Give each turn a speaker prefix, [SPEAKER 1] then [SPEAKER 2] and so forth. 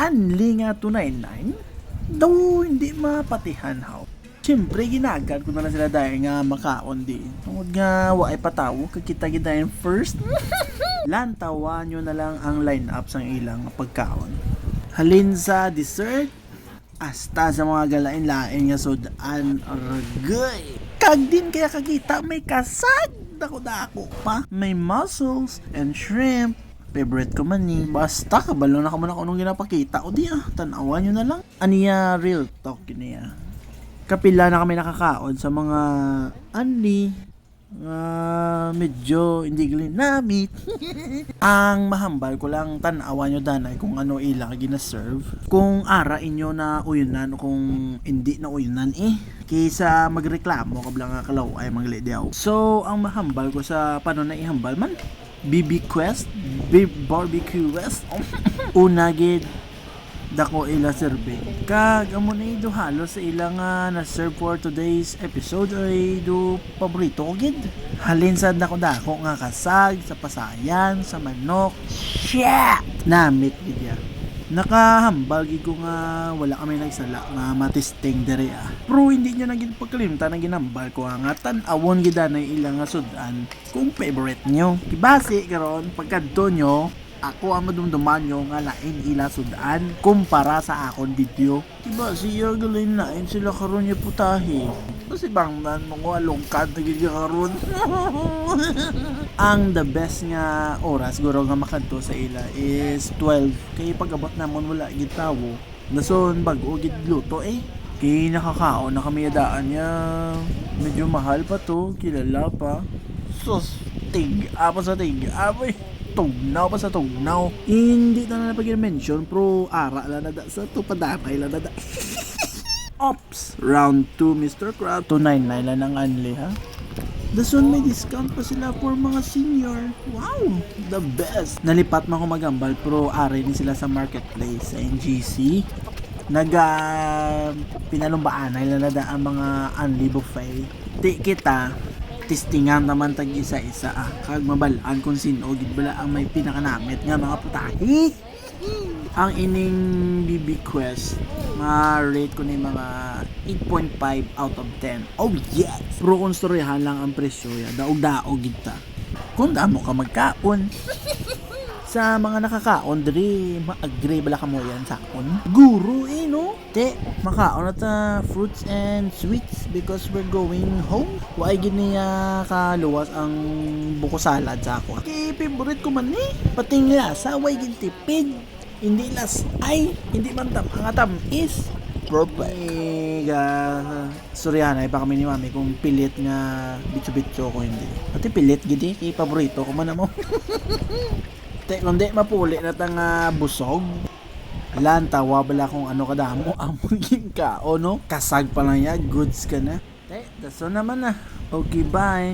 [SPEAKER 1] Anli nga 299, daw hindi mapatihan haw. Siyempre, ginagad ko na lang sila dahil nga makaon di. Tungod nga, waay patawo, kakita gidayan first. Lantawa nyo na lang ang line-up sa ilang pagkaon. Halin sa dessert, hasta sa mga galain-lain nga sudan aragay. Kag din kaya kakita may kasag dako-dako pa. May mussels and shrimp. Favorite ko man ni. Basta kabalo na ka man ako nung ginapakita. O di tanawan nyo na lang. Aniya real talk niya. Kapila na kami nakakaon sa mga anli. Medyo hindi ginamit. Ang mahambal ko lang tanawan nyo danay kung ano ilang gina-serve. Kung ara inyo na uyunan o kung hindi na uyunan kaysa magreklamo kablang nga kalaw ay maglidiaw. So ang mahambal ko sa paano na ihambal man BB Quest, Barbecue West. Una gid dako ila serve. Kag amo na do halos sa ilang na serve for today's episode ay do paborito ko gid. Halin sa dako-dako nga kasag sa pasayan, sa manok. Shit! Namit gid ya. Nakahambal gid ko nga wala kami nagsala nga matisting dere Pero hindi nyo na gid pagkalimtan na ginambal ko nga tan-awon gid na ilang nga sudan kung favorite nyo. Kibase karon pagkadto nyo ako ang madumduman nyo nga lain ila sudan kumpara sa akon video. Diba siya galin lain sila karon niya putahe. Kasi bangdan mo ko alungkad na gid karon. Ang the best nga oras guro nga makadto sa ila is 12. Kay pag-abot namon wala gid tawo. Nason bag-o gid luto Kay nakakaon na kami daan niya. Medyo mahal pa to, kilala pa. Sus, apa sa aboy. Tugnaw pa sa tugnaw. Hindi na napag-mention pero ara la nada sa to padanay la nada. Ops, round 2 Mr. Crab. 299 lang ang anli ha. Dason may discount pa sila for mga senior. Wow, the best. Nalipat man ko magambal pero ari din sila sa marketplace sa NGC. Pinalumbaan na nada ang mga anli buffet. Di kita testingan naman tag isa-isa kag mabalaan kung sino gid bala ang may pinakanamit nga mga putahe. Ang ining BB Quest ma-rate ko ni mga 8.5 out of 10. Oh yes! Pero kung storyahan lang ang presyo daog-daog gid ta. Kung damo ka magkaon sa mga nakakaon diri ma-agree bala ka mo yan sa akon. Guru no? Te, makaon na fruits and sweets because we're going home. Waay giniya kaluwas ang buko salad sa ako. Kay favorite ko man pating lasa, way gin tipid. Hindi hindi man ang is perfect. Suryanay pa kami ni mami kung pilit nga bitso-bitso ko hindi. Pati pilit gidi, kay paborito ko man mo. Te, kundi mapuli na tang busog. Alan, tawa bala kung ano kadamo amon ka o no? Kasag pa lang ya, goods ka na. Te, daso naman Okay, bye.